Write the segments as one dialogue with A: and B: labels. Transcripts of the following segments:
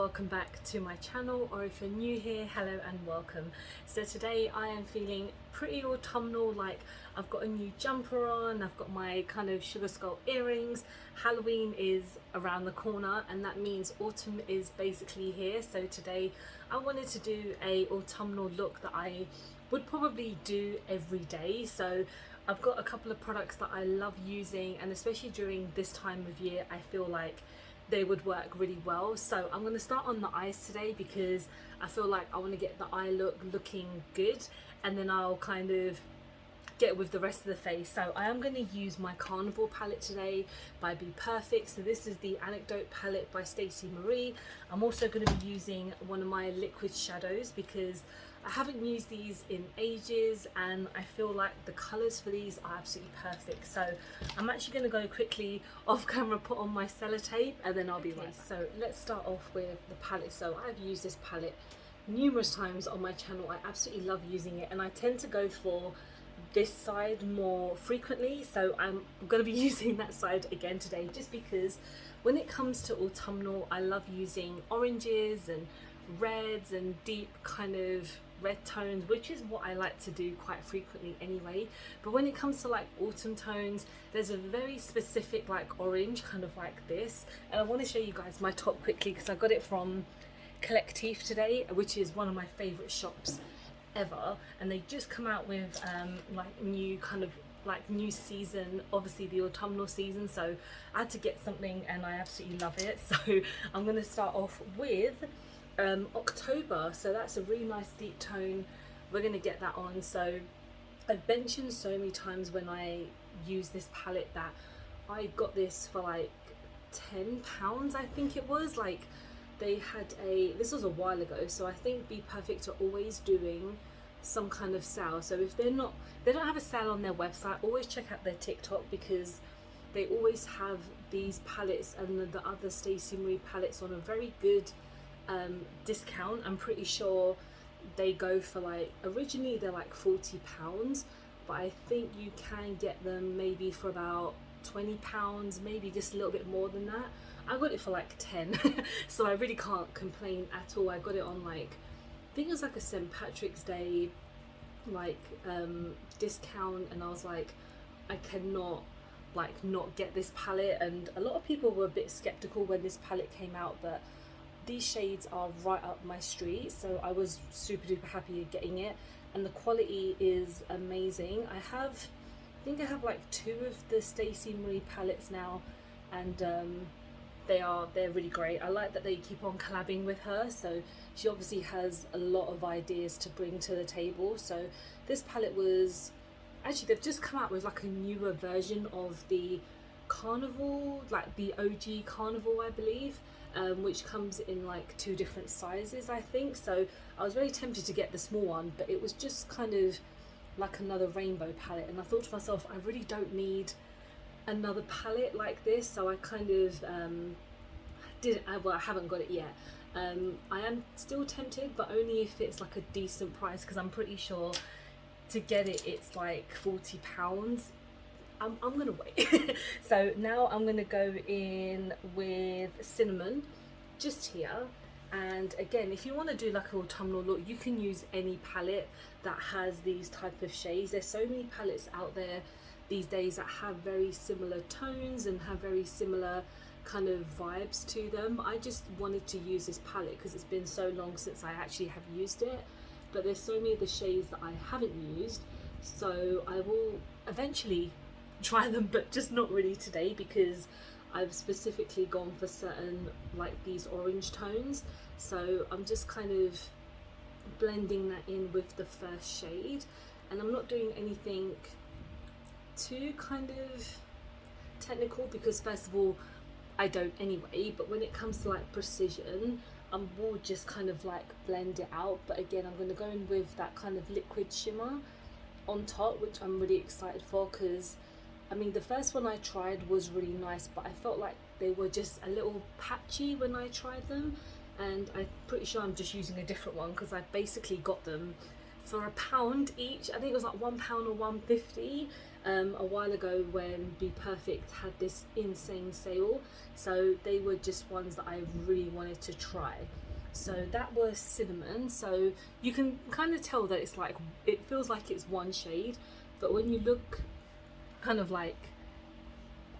A: welcome back to my channel, or if you're new here, hello and welcome. So today I am feeling pretty autumnal, like I've got a new jumper on, I've got my kind of sugar skull earrings. Halloween is around the corner and that means autumn is basically here. So today I wanted to do a autumnal look that I would probably do every day. So I've got a couple of products that I love using, and especially during this time of year I feel like they would work really well. So I'm going to start on the eyes today because I feel like I want to get the eye look looking good, and then I'll kind of get with the rest of the face. So I am going to use my Carnival palette today by Be Perfect. So this is the Anecdote palette by Stacey Marie. I'm also going to be using one of my liquid shadows because I haven't used these in ages and I feel like the colours for these are absolutely perfect. So I'm actually going to go quickly off camera, put on my sellotape, and then I'll be right back. So let's start off with the palette. So I've used this palette numerous times on my channel. I absolutely love using it and I tend to go for this side more frequently, so I'm going to be using that side again today just because when it comes to autumnal I love using oranges and reds and deep kind of red tones, which is what I like to do quite frequently anyway. But when it comes to like autumn tones, there's a very specific like orange, kind of like this, and I want to show you guys my top quickly because I got it from Collectif today, which is one of my favorite shops ever, and they just come out with like new kind of like new season, obviously the autumnal season, so I had to get something and I absolutely love it. So I'm going to start off with October. So that's a really nice deep tone. We're going to get that on. So I've mentioned so many times when I use this palette that I got this for like £10, I think it was. Like they had this was a while ago, so I think Be Perfect are always doing some kind of sale. So if they don't have a sale on their website, always check out their TikTok because they always have these palettes and the other Stacey Marie palettes on a very good discount. I'm pretty sure they go for like, originally they're like £40, but I think you can get them maybe for about £20, maybe just a little bit more than that. I got it for like 10 so I really can't complain at all. I got it on like, I think it was like a St. Patrick's Day like discount, and I was like, I cannot like not get this palette. And a lot of people were a bit skeptical when this palette came out, but these shades are right up my street, so I was super duper happy getting it, and the quality is amazing. I think I have like 2 of the Stacey Marie palettes now, and they're really great. I like that they keep on collabing with her, so she obviously has a lot of ideas to bring to the table. So this palette was actually, they've just come out with like a newer version of the Carnival, like the OG Carnival I believe, which comes in like 2 different sizes I think. So I was very tempted to get the small one, but it was just kind of like another rainbow palette, and I thought to myself, I really don't need another palette like this. So I kind of I haven't got it yet. I am still tempted, but only if it's like a decent price, because I'm pretty sure to get it it's like £40. I'm gonna wait. So now I'm gonna go in with cinnamon just here. And again, if you want to do like an autumnal look, you can use any palette that has these type of shades. There's so many palettes out there these days that have very similar tones and have very similar kind of vibes to them. I just wanted to use this palette because it's been so long since I actually have used it, but there's so many of the shades that I haven't used, so I will eventually try them, but just not really today because I've specifically gone for certain like these orange tones. So I'm just kind of blending that in with the first shade, and I'm not doing anything too kind of technical because first of all I don't anyway, but when it comes to like precision I will just kind of like blend it out. But again, I'm going to go in with that kind of liquid shimmer on top, which I'm really excited for because I mean the first one I tried was really nice, but I felt like they were just a little patchy when I tried them, and I'm pretty sure I'm just using a different one because I basically got them for £1 each. I think it was like £1 or £1.50 a while ago when Be Perfect had this insane sale. So they were just ones that I really wanted to try. So that was cinnamon. So you can kind of tell that it's like, it feels like it's one shade, but when you look kind of like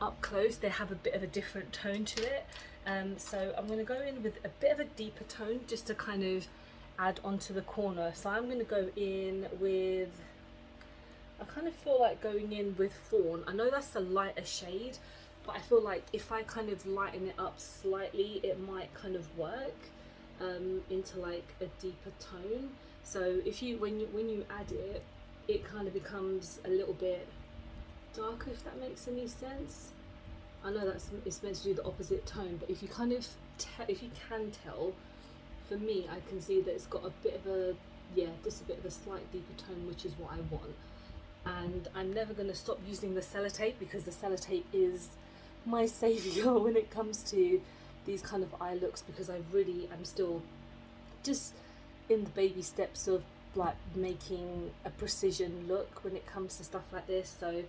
A: up close, they have a bit of a different tone to it. So I'm going to go in with a bit of a deeper tone just to kind of add onto the corner. So I'm going to go in with, I kind of feel like going in with Fawn. I know that's a lighter shade, but I feel like if I kind of lighten it up slightly, it might kind of work into like a deeper tone. So if you when you add it, it kind of becomes a little bit darker, if that makes any sense. I know it's meant to do the opposite tone, but if you kind of if you can tell, for me, I can see that it's got a bit of a, yeah, just a bit of a slight deeper tone, which is what I want. And I'm never going to stop using the sellotape, because the sellotape is my saviour when it comes to these kind of eye looks, because I really am still just in the baby steps of like making a precision look when it comes to stuff like this. So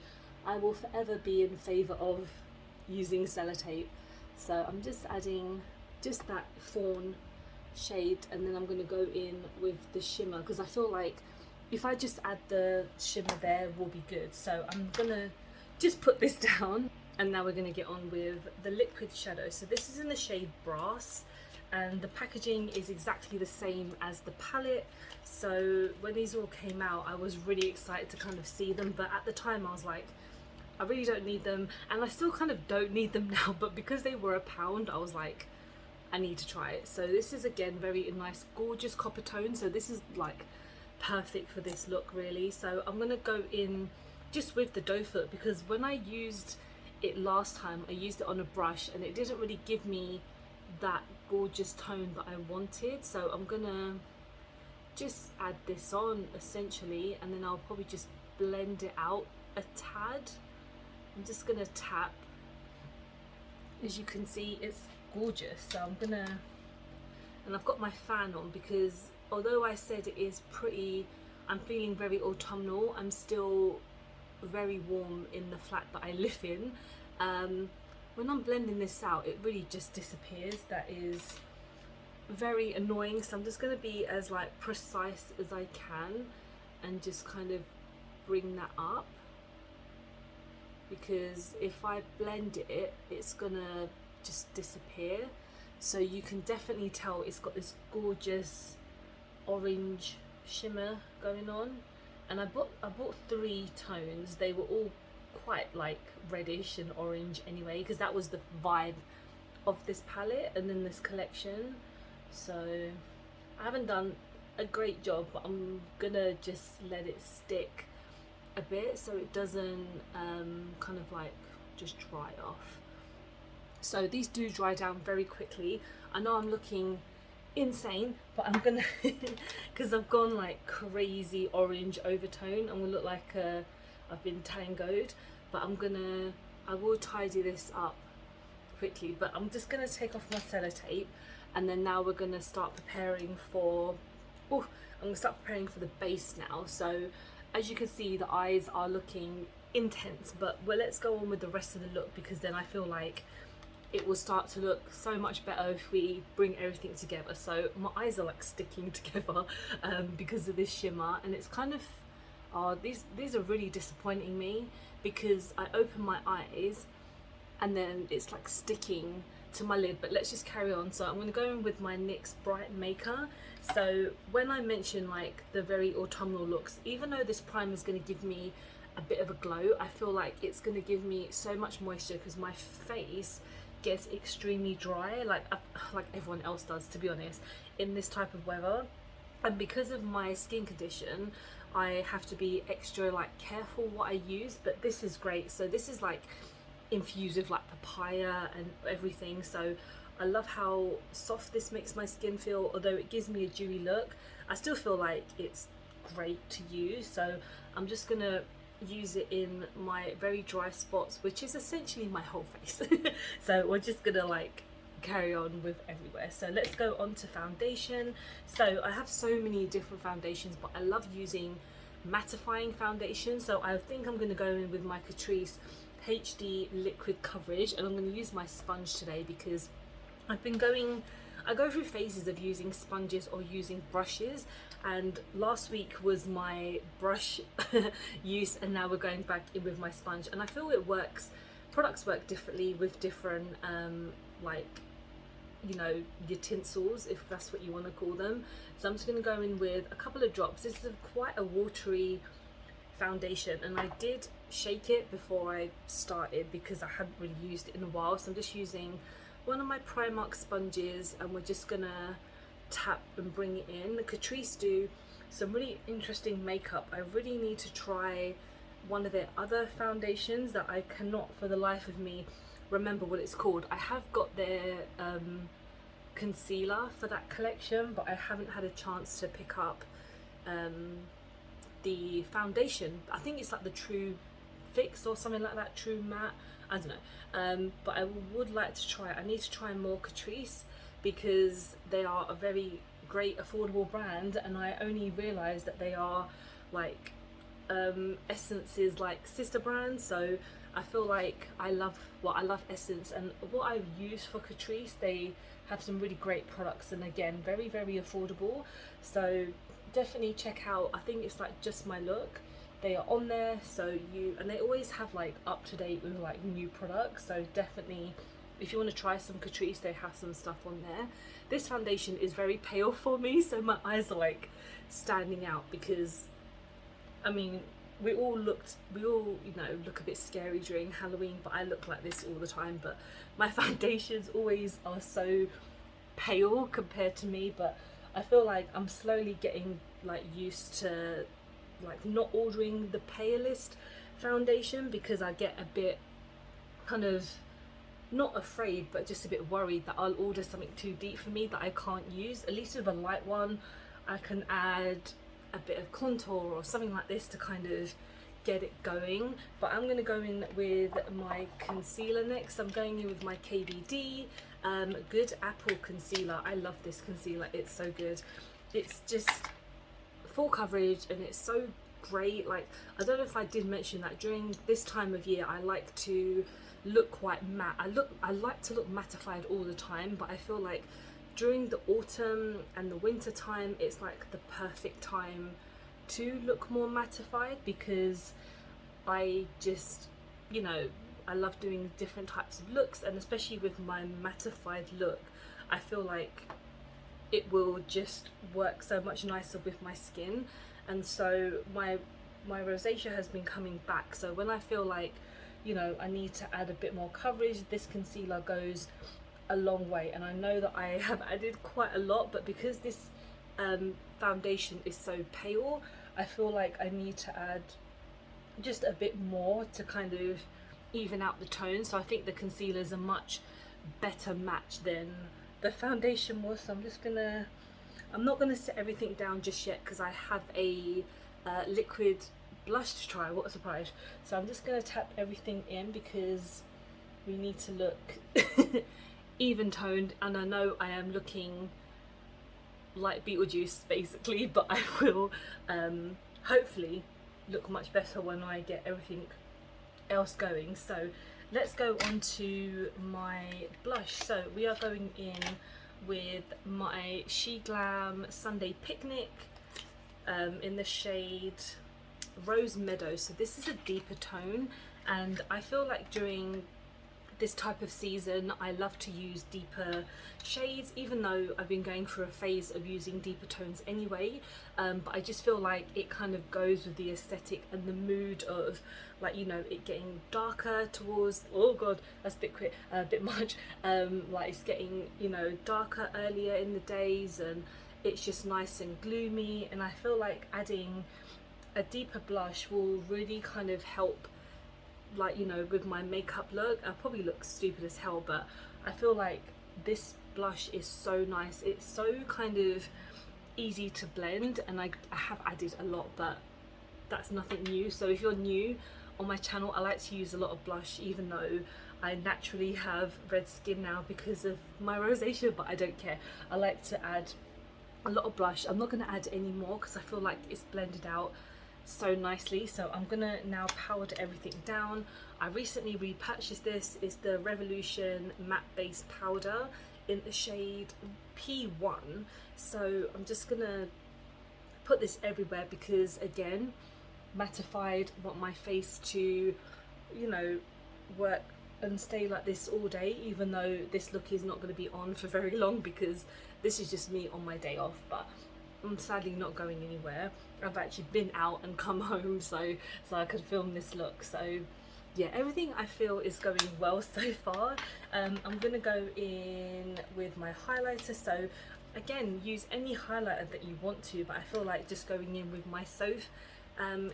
A: I will forever be in favour of using sellotape. So I'm just adding just that Fawn shade, and then I'm going to go in with the shimmer, because I feel like if I just add the shimmer there, will be good. So I'm going to just put this down, and now we're going to get on with the liquid shadow. So this is in the shade Brass, and the packaging is exactly the same as the palette. So when these all came out, I was really excited to kind of see them, but at the time I was like, I really don't need them, and I still kind of don't need them now, but because they were £1, I was like, I need to try it. So this is again very nice, gorgeous copper tone. So this is like perfect for this look, really. So I'm gonna go in just with the doe foot, because when I used it last time, I used it on a brush and it didn't really give me that gorgeous tone that I wanted. So I'm gonna just add this on essentially, and then I'll probably just blend it out a tad. I'm just gonna tap. As you can see, it's gorgeous. So I'm gonna, and I've got my fan on, because although I said it is pretty, I'm feeling very autumnal, I'm still very warm in the flat that I live in. When I'm blending this out, it really just disappears. That is very annoying. So I'm just going to be as like precise as I can and just kind of bring that up, because if I blend it, it's gonna just disappear. So you can definitely tell it's got this gorgeous orange shimmer going on. And I bought 3 tones. They were all quite like reddish and orange anyway, because that was the vibe of this palette and then this collection. So I haven't done a great job, but I'm gonna just let it stick a bit so it doesn't kind of like just dry off. So these do dry down very quickly. I know I'm looking insane, but I'm gonna because I've gone like crazy orange overtone, I'm gonna look like I've been tangoed, but I will tidy this up quickly. But I'm just gonna take off my sellotape, and then now we're gonna start preparing for I'm gonna start preparing for the base now. So as you can see, the eyes are looking intense, but let's go on with the rest of the look, because then I feel like it will start to look so much better if we bring everything together. So my eyes are like sticking together because of this shimmer, and it's kind of these are really disappointing me, because I open my eyes and then it's like sticking to my lid. But let's just carry on. So I'm going to go in with my NYX Bright Maker. So when I mention like the very autumnal looks, even though this primer is going to give me a bit of a glow, I feel like it's going to give me so much moisture, because my face gets extremely dry, like everyone else does, to be honest, in this type of weather. And because of my skin condition, I have to be extra like careful what I use. But this is great. So this is like infused with like papaya and everything. So I love how soft this makes my skin feel. Although it gives me a dewy look, I still feel like it's great to use. So I'm just gonna use it in my very dry spots, which is essentially my whole face. So we're just gonna like carry on with everywhere. So let's go on to foundation. So I have so many different foundations, but I love using mattifying foundation. So I think I'm going to go in with my Catrice HD liquid coverage, and I'm going to use my sponge today because I go through phases of using sponges or using brushes, and last week was my brush use, and now we're going back in with my sponge. And I feel it works, products work differently with different like, you know, utensils, if that's what you want to call them. So I'm just going to go in with a couple of drops. This is quite a watery foundation, and I did shake it before I started because I hadn't really used it in a while. So I'm just using one of my Primark sponges, and we're just gonna tap and bring it in. The Catrice do some really interesting makeup. I really need to try one of their other foundations that I cannot for the life of me remember what it's called. I have got their concealer for that collection, but I haven't had a chance to pick up the foundation. I think it's like the True Fix or something like that, True Matte, I don't know, but I would like to try it. I need to try more Catrice because they are a very great affordable brand, and I only realised that they are like Essence's like sister brand. So I feel like I love Essence, and what I use for Catrice, they have some really great products, and again very affordable. So definitely check out, I think it's like Just My Look, they are on there. So and they always have like up to date with like new products, so definitely if you want to try some Catrice, they have some stuff on there. This foundation is very pale for me, so my eyes are like standing out because I mean we all you know look a bit scary during Halloween, but I look like this all the time. But my foundations always are so pale compared to me, but I feel like I'm slowly getting like used to like not ordering the palest foundation because I get a bit kind of not afraid but just a bit worried that I'll order something too deep for me that I can't use. At least with a light one I can add a bit of contour or something like this to kind of get it going. But I'm going to go in with my concealer next. I'm going in with my KVD Good Apple concealer. I love this concealer, it's so good. It's just full coverage and it's so great. Like, I don't know if I did mention that during this time of year I like to look quite matte. I like to look mattified all the time, but I feel like during the autumn and the winter time it's like the perfect time to look more mattified because I just, you know, I love doing different types of looks, and especially with my mattified look I feel like it will just work so much nicer with my skin. And so my rosacea has been coming back, so when I feel like, you know, I need to add a bit more coverage, this concealer goes a long way. And I know that I have added quite a lot, but because this foundation is so pale I feel like I need to add just a bit more to kind of even out the tone. So I think the concealer is a much better match than the foundation was. So I'm not gonna set everything down just yet because I have a liquid blush to try. What a surprise. So I'm just gonna tap everything in because we need to look even toned, and I know I am looking like Beetlejuice basically, but I will hopefully look much better when I get everything else going. So let's go on to my blush. So we are going in with my She Glam Sunday Picnic in the shade Rose Meadow. So this is a deeper tone, and I feel like during this type of season I love to use deeper shades, even though I've been going through a phase of using deeper tones anyway, but I just feel like it kind of goes with the aesthetic and the mood of, like, you know, it getting darker towards, oh god that's a bit quick, a bit much, like it's getting, you know, darker earlier in the days and it's just nice and gloomy. And I feel like adding a deeper blush will really kind of help, like, you know, with my makeup look. I probably look stupid as hell, but I feel like this blush is so nice. It's so kind of easy to blend, and I have added a lot, but that's nothing new. So if you're new on my channel, I like to use a lot of blush, even though I naturally have red skin now because of my rosacea, but I don't care. I like to add a lot of blush. I'm not going to add any more because I feel like it's blended out so nicely. So I'm gonna now powder everything down. I recently repurchased this. It's the Revolution matte base powder in the shade P1. So I'm just gonna put this everywhere because, again, mattified, want my face to, you know, work and stay like this all day, even though this look is not going to be on for very long because this is just me on my day off. But I'm sadly not going anywhere. I've actually been out and come home so I could film this look. So yeah, everything I feel is going well so far. I'm gonna go in with my highlighter. So again, use any highlighter that you want to, but I feel like just going in with my Soph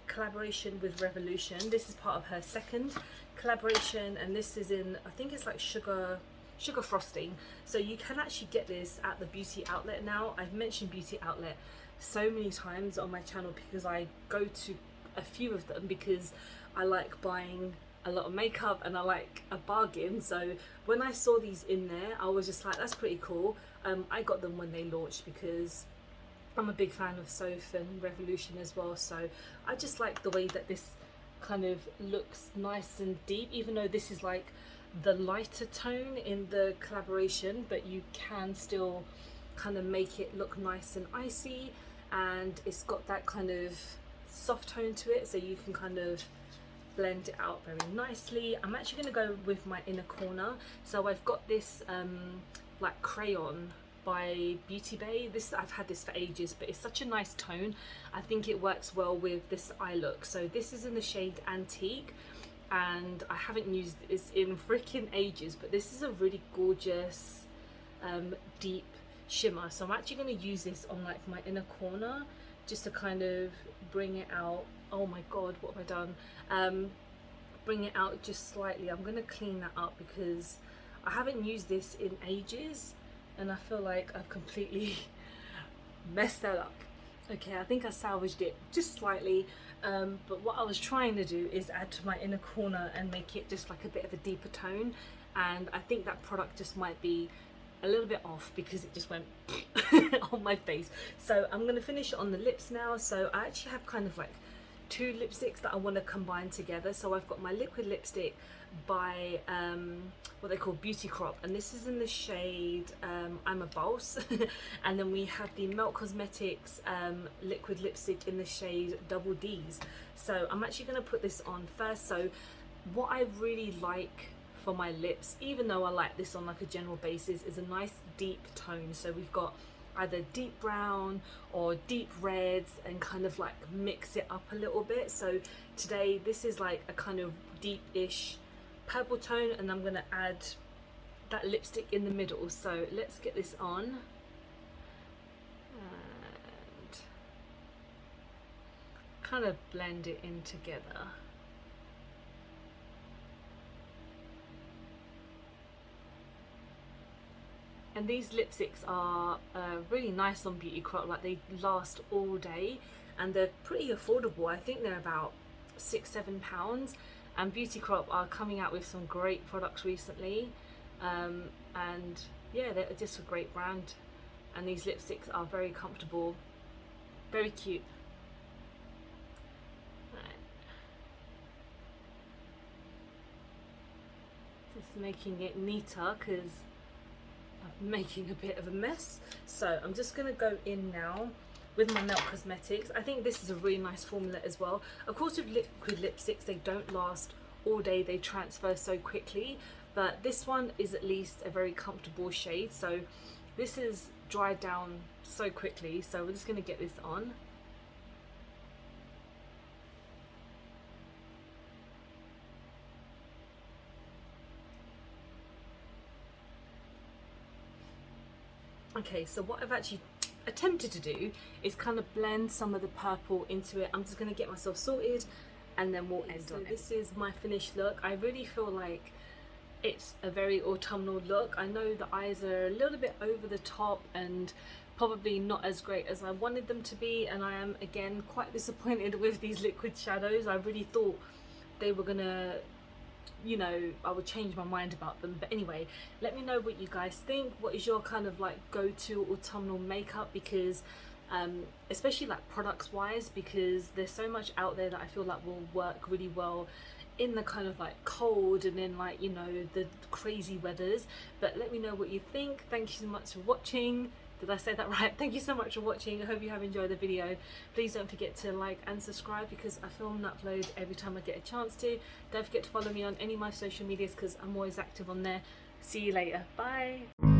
A: collaboration with Revolution. This is part of her second collaboration, and this is in, I think it's like sugar frosting. So you can actually get this at the beauty outlet now. I've mentioned beauty outlet so many times on my channel because I go to a few of them because I like buying a lot of makeup and I like a bargain. So when I saw these in there, I was just like, that's pretty cool. I got them when they launched because I'm a big fan of Soph and Revolution as well. So I just like the way that this kind of looks nice and deep, even though this is like the lighter tone in the collaboration, but you can still kind of make it look nice and icy, and it's got that kind of soft tone to it, so you can kind of blend it out very nicely. I'm actually going to go with my inner corner. So I've got this like crayon by Beauty Bay. I've had this for ages, but it's such a nice tone. I think it works well with this eye look. So this is in the shade Antique, and I haven't used this in freaking ages, but this is a really gorgeous deep shimmer. So I'm actually going to use this on like my inner corner just to kind of bring it out. Oh my god, what have I done? Bring it out just slightly. I'm going to clean that up because I haven't used this in ages and I feel like I've completely messed that up. Okay, I think I salvaged it just slightly, but what I was trying to do is add to my inner corner and make it just like a bit of a deeper tone, and I think that product just might be a little bit off because it just went on my face. So I'm going to finish it on the lips now. So I actually have kind of like two lipsticks that I want to combine together. So I've got my liquid lipstick by what they call Beauty Crop, and this is in the shade I'm a Boss and then we have the Melt Cosmetics liquid lipstick in the shade Double D's. So I'm actually going to put this on first. So what I really like for my lips, even though I like this on like a general basis, is a nice deep tone. So we've got either deep brown or deep reds and kind of like mix it up a little bit. So today this is like a kind of deep-ish purple tone, and I'm going to add that lipstick in the middle. So let's get this on and kind of blend it in together. And these lipsticks are really nice on Beauty Crop, like they last all day and they're pretty affordable. I think they're about £6-7, and Beauty Crop are coming out with some great products recently, and yeah, they're just a great brand, and these lipsticks are very comfortable, very cute. Right. Just making it neater because I'm making a bit of a mess. So I'm just going to go in now with my Melt Cosmetics. I think this is a really nice formula as well. Of course, with liquid lipsticks, they don't last all day, they transfer so quickly, but this one is at least a very comfortable shade. So this is dried down so quickly, so we're just going to get this on. Okay, so what I've actually attempted to do is kind of blend some of the purple into it. I'm just going to get myself sorted and then we'll end on it. This is my finished look. I really feel like it's a very autumnal look. I know the eyes are a little bit over the top and probably not as great as I wanted them to be, and I am again quite disappointed with these liquid shadows. I really thought they were gonna you know, I would change my mind about them. But anyway, let me know what you guys think. What is your kind of like go-to autumnal makeup? Because especially like products wise, because there's so much out there that I feel like will work really well in the kind of like cold and in like, you know, the crazy weathers. But let me know what you think. Thank you so much for watching. Did I say that right? Thank you so much for watching. I hope you have enjoyed the video. Please don't forget to like and subscribe, because I film and upload every time I get a chance to. Don't forget to follow me on any of my social medias, because I'm always active on there. See you later. Bye.